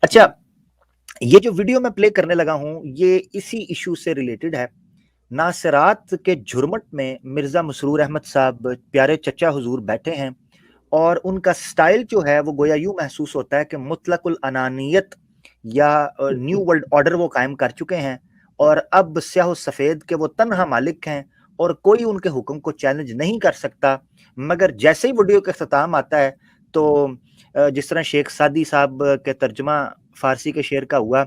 اچھا، یہ جو ویڈیو میں پلے کرنے لگا ہوں یہ اسی ایشو سے ریلیٹڈ ہے. ناصرات کے جھرمٹ میں مرزا مسرور احمد صاحب پیارے چچا حضور بیٹھے ہیں اور ان کا سٹائل جو ہے وہ گویا یوں محسوس ہوتا ہے کہ مطلق الانانیت یا نیو ورلڈ آرڈر وہ قائم کر چکے ہیں اور اب سیاہ و سفید کے وہ تنہا مالک ہیں اور کوئی ان کے حکم کو چیلنج نہیں کر سکتا. مگر جیسے ہی ویڈیو کا اختتام آتا ہے تو جس طرح شیخ سعدی صاحب کے ترجمہ فارسی کے شعر کا ہوا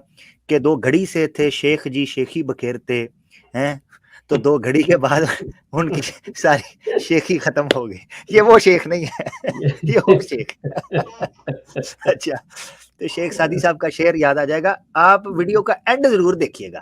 کہ دو گھڑی سے تھے شیخ جی شیخی بکھیرتے ہیں، تو دو گھڑی کے بعد ان کی ساری شیخی ختم ہو گئی. یہ وہ شیخ نہیں ہے، یہ وہ شیخ. اچھا، تو شیخ سعدی صاحب کا شعر یاد آ جائے گا. آپ ویڈیو کا اینڈ ضرور دیکھیے گا.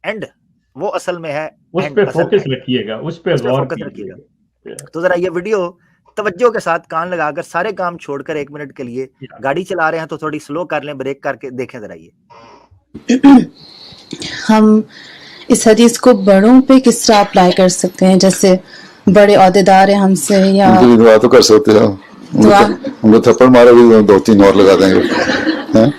اینڈ وہ اصل میں ہے، اس پہ فوکس رکھیے گا، اس پہ غور رکھیے گا. تو ذرا یہ ویڈیو توجہ کے ساتھ کان لگا کر سارے کام چھوڑ کر 1 منٹ کے لیے گاڑی چلا رہے ہیں تو تھوڑی سلو کر لیں، بریک کر کے دیکھیں ذرا. یہ ہم اس حدیث کو بڑوں پہ کس طرح اپلائی کر سکتے ہیں؟ جیسے بڑے عہدیدار ہیں ہم سے، یا دعا تو کر سکتے ہو، ان کو تھپڑ مارے بھی 2-3 اور لگا دیں گے.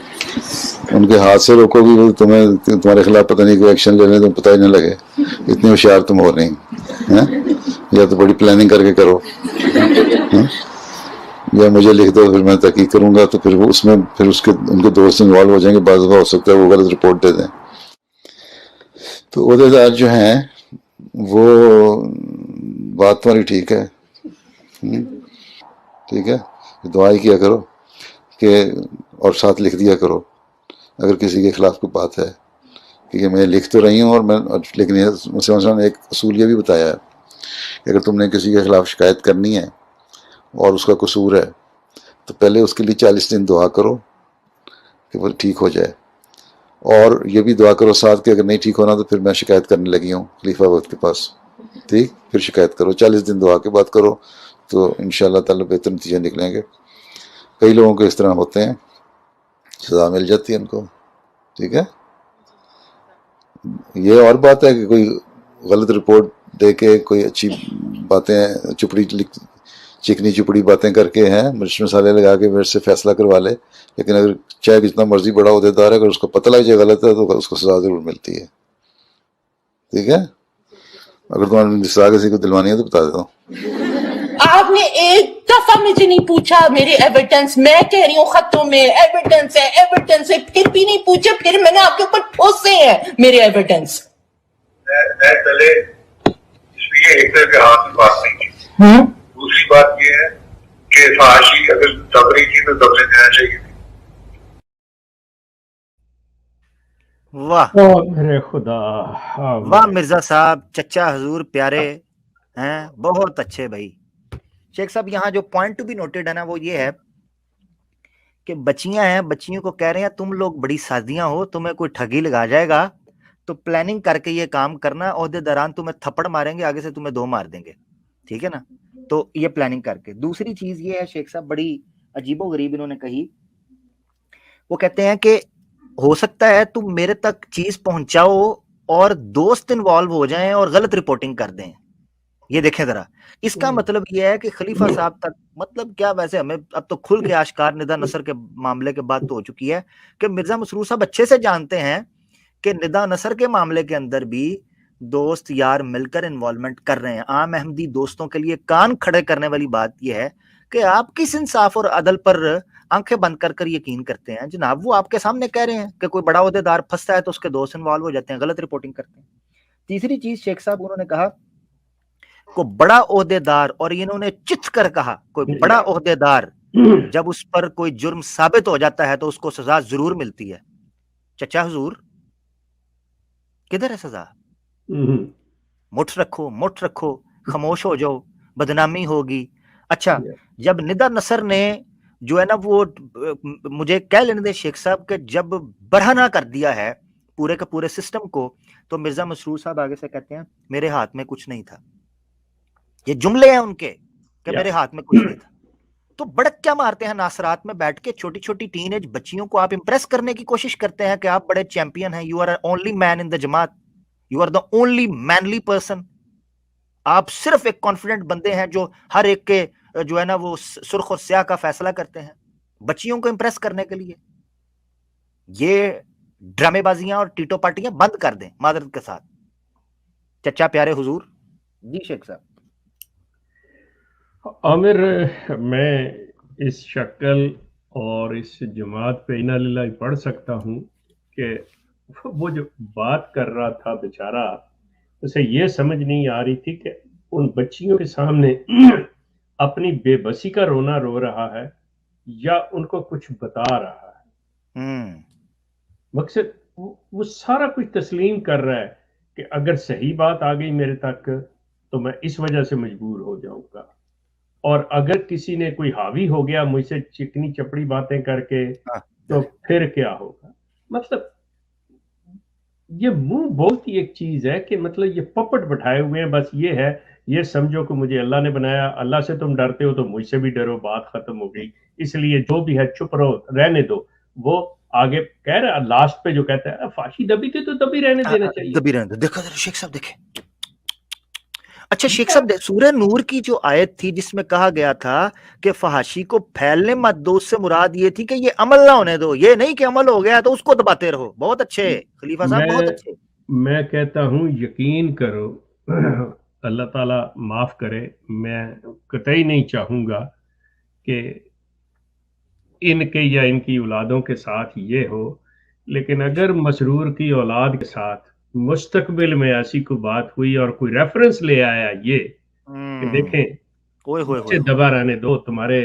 ان کے ہاتھ سے روکو بھی، تمہارے خلاف پتہ نہیں کوئی ایکشن لے لیں تو پتہ ہی نہ لگے. اتنی ہوشیار تم ہو نہیں، یا تو بڑی پلاننگ کر کے کرو، یا مجھے لکھ دو پھر میں تحقیق کروں گا. تو پھر وہ اس میں پھر ان کے دوست انوالو ہو جائیں گے، بعض دفعہ ہو سکتا ہے وہ غلط رپورٹ دے دیں. تو عہدیدار جو ہیں وہ بات تمہاری ٹھیک ہے، ٹھیک ہے، دعا ہی کیا کرو کہ اور ساتھ لکھ دیا کرو اگر کسی کے خلاف کوئی بات ہے، کیونکہ میں لکھ تو رہی ہوں اور میں لیکن مثلاً ایک اصول یہ بھی بتایا ہے کہ اگر تم نے کسی کے خلاف شکایت کرنی ہے اور اس کا قصور ہے تو پہلے اس کے لیے 40 دن دعا کرو کہ وہ ٹھیک ہو جائے، اور یہ بھی دعا کرو ساتھ کہ اگر نہیں ٹھیک ہونا تو پھر میں شکایت کرنے لگی ہوں خلیفہ وقت کے پاس، ٹھیک، پھر شکایت کرو. 40 دن دعا کے بعد کرو تو انشاءاللہ تعالی بہتر نتیجے نکلیں گے. کئی لوگوں کو اس طرح ہوتے ہیں، سزا مل جاتی ہے ان کو، ٹھیک ہے. یہ اور بات ہے کہ کوئی غلط رپورٹ دے کے کوئی اچھی باتیں چکنی چپڑی باتیں کر کے مرچ مسالے لگا کے میرے سے فیصلہ کروا لے، لیکن اگر چاہے جتنا مرضی بڑا عہدیدار ہے اگر اس کو پتہ لگ جائے غلط ہے تو اس کو سزا ضرور ملتی ہے، ٹھیک ہے. اگر تمہاری سزا کسی کو دلوانی ہے تو بتا دیتا ہوں. آپ نے ایک دفعہ مجھے نہیں پوچھا میرے ایویڈنس، میں کہہ رہی ہوں خطوں میں ایویڈنس ہے، پھر بھی نہیں پوچھا، پھر میں نے آپ کے اوپر ٹھوسے ہیں میرے ایویڈنس. میں پہلے اس لیے ایک طرح کے ہاتھ میں بات نہیں کی. دوسری بات یہ ہے کہ فحاشی اگر دب رہی تھی تو دبنے دینا چاہیے تھی. واہ میرے خدا، واہ مرزا صاحب، چچا حضور پیارے ہیں، بہت اچھے بھائی. شیخ صاحب یہاں جو پوائنٹ ٹو بی نوٹڈ ہے نا وہ یہ ہے کہ بچیاں ہیں، بچیوں کو کہہ رہے ہیں تم لوگ بڑی سادیاں ہو، تمہیں کوئی ٹھگی لگا جائے گا تو پلاننگ کر کے یہ کام کرنا، عہدے داران تمہیں تھپڑ ماریں گے، آگے سے تمہیں 2 مار دیں گے، ٹھیک ہے نا. تو یہ پلاننگ کر کے. دوسری چیز یہ ہے شیخ صاحب بڑی عجیب و غریب انہوں نے کہی، وہ کہتے ہیں کہ ہو سکتا ہے تم میرے تک چیز پہنچاؤ اور دوست انوالو ہو جائیں اور غلط رپورٹنگ کر دیں. یہ دیکھیں ذرا، اس کا مطلب یہ ہے کہ خلیفہ صاحب تک، مطلب کیا، ویسے ہمیں اب تو کھل کے آشکار ندا نصر کے معاملے کے بعد تو ہو چکی ہے کہ مرزا مسرور صاحب اچھے سے جانتے ہیں کہ ندا نصر کے معاملے کے اندر بھی دوست یار مل کر انوالومنٹ کر رہے ہیں. عام احمدی دوستوں کے لیے کان کھڑے کرنے والی بات یہ ہے کہ آپ کس انصاف اور عدل پر آنکھیں بند کر کر یقین کرتے ہیں؟ جناب وہ آپ کے سامنے کہہ رہے ہیں کہ کوئی بڑا عہدیدار پھنستا ہے تو اس کے دوست انوالو ہو جاتے ہیں، غلط رپورٹنگ کرتے ہیں. تیسری چیز شیخ صاحب انہوں نے کہا کوئی بڑا عہدیدار، اور انہوں نے چت کر کہا کوئی بڑا عہدیدار جب اس پر کوئی جرم ثابت ہو جاتا ہے تو اس کو سزا ضرور ملتی ہے. چچا حضور کدھر ہے سزا؟ مٹھ رکھو، خاموش ہو جاؤ، بدنامی ہوگی. اچھا، جب ندا نصر نے جو ہے نا وہ، مجھے کہہ لینے دے شیخ صاحب کہ جب برہنہ کر دیا ہے پورے کے پورے سسٹم کو. تو مرزا مسرور صاحب آگے سے کہتے ہیں میرے ہاتھ میں کچھ نہیں تھا. یہ جملے ہیں ان کے کہ میرے ہاتھ میں کچھ نہیں تھا. تو بڑک کیا مارتے ہیں ناصرات میں بیٹھ کے, چھوٹی چھوٹی ٹین ایج بچیوں کو آپ امپریس کرنے کی کوشش کرتے ہیں کہ آپ بڑے چیمپئن ہیں, you are only man in the جماعت, you are the only manly person. آپ صرف ایک کانفیڈنٹ بندے ہیں جو ہر ایک کے جو ہے نا وہ سرخ اور سیاہ کا فیصلہ کرتے ہیں بچیوں کو امپریس کرنے کے لیے. یہ ڈرامے بازیاں اور ٹیٹو پارٹیاں بند کر دیں معذرت کے ساتھ. چچا پیارے حضور. جی شیخ صاحب. عامر, میں اس شکل اور اس جماعت پہ انا للہ پڑھ سکتا ہوں کہ وہ جو بات کر رہا تھا بیچارہ, اسے یہ سمجھ نہیں آ رہی تھی کہ ان بچیوں کے سامنے اپنی بے بسی کا رونا رو رہا ہے یا ان کو کچھ بتا رہا ہے. مقصد وہ سارا کچھ تسلیم کر رہا ہے کہ اگر صحیح بات آ گئی میرے تک تو میں اس وجہ سے مجبور ہو جاؤں گا, اور اگر کسی نے کوئی حاوی ہو گیا مجھ سے چکنی چپڑی باتیں کر کے تو پھر کیا ہوگا. مطلب یہ منہ بہت ہی ایک چیز ہے کہ مطلب یہ پپٹ بٹھائے ہوئے ہیں. بس یہ ہے, یہ سمجھو کہ مجھے اللہ نے بنایا, اللہ سے تم ڈرتے ہو تو مجھ سے بھی ڈرو, بات ختم ہو گئی. اس لیے جو بھی ہے چپ رہو, رہنے دو. وہ آگے کہہ رہا لاسٹ پہ جو کہتا ہے فاشی دبی تھی تو تبھی رہنے دینا چاہیے. دبی رہنے دو. دیکھو ذرا شیخ صاحب دیکھیں. اچھا شیخ صاحب, سورہ نور کی جو آیت تھی جس میں کہا گیا تھا کہ فحاشی کو پھیلنے مت دو, اس سے مراد یہ تھی کہ یہ عمل نہ ہونے دو, یہ نہیں کہ عمل ہو گیا تو اس کو دباتے رہو. بہت اچھے خلیفہ صاحب, بہت اچھے. میں کہتا ہوں یقین کرو, اللہ تعالیٰ معاف کرے, میں قطعی نہیں چاہوں گا کہ ان کے یا ان کی اولادوں کے ساتھ یہ ہو, لیکن اگر مسرور کی اولاد کے ساتھ مستقبل میں ایسی کوئی بات ہوئی اور کوئی ریفرنس لے آیا یہ کہ دیکھیں اسے دبا رہنے دو, تمہارے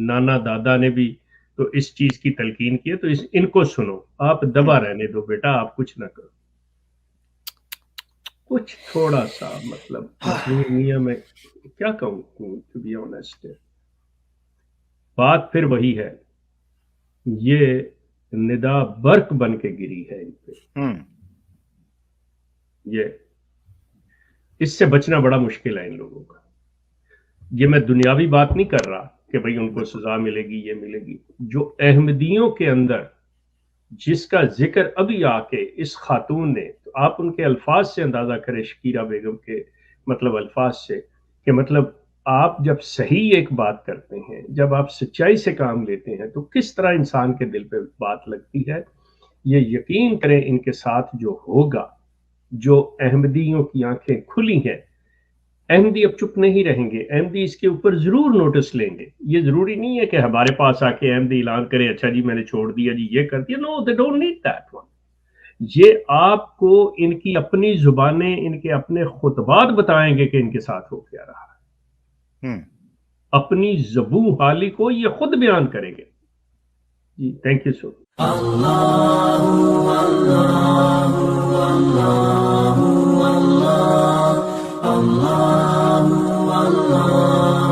نانا دادا نے بھی تو اس چیز کی تلقین کی ہے تو ان کو سنو, آپ دبا رہنے دو بیٹا, آپ کچھ نہ کرو. کچھ تھوڑا سا مطلب دنیا میں کیا کہوں, ٹو بی آنیسٹ بات پھر وہی ہے, یہ ندا برق بن کے گری ہے ان پہ. یہ اس سے بچنا بڑا مشکل ہے ان لوگوں کا. یہ میں دنیاوی بات نہیں کر رہا کہ بھئی ان کو سزا ملے گی, یہ ملے گی. جو احمدیوں کے اندر جس کا ذکر ابھی آ کے اس خاتون نے, تو آپ ان کے الفاظ سے اندازہ کریں, شکیرہ بیگم کے مطلب الفاظ سے, کہ مطلب آپ جب صحیح ایک بات کرتے ہیں, جب آپ سچائی سے کام لیتے ہیں تو کس طرح انسان کے دل پہ بات لگتی ہے. یہ یقین کریں ان کے ساتھ جو ہوگا, جو احمدیوں کی آنکھیں کھلی ہیں, احمدی اب چپ نہیں رہیں گے, احمدی اس کے اوپر ضرور نوٹس لیں گے. یہ ضروری نہیں ہے کہ ہمارے پاس آ کے احمدی اعلان کرے اچھا جی میں نے چھوڑ دیا جی, یہ کر دیا. No, they don't need that one. یہ آپ کو ان کی اپنی زبانیں, ان کے اپنے خطبات بتائیں گے کہ ان کے ساتھ ہو کیا رہا ہے. اپنی زبوں حالی کو یہ خود بیان کریں گے. جی thank you so much. Allah Allah Allah Allah Allah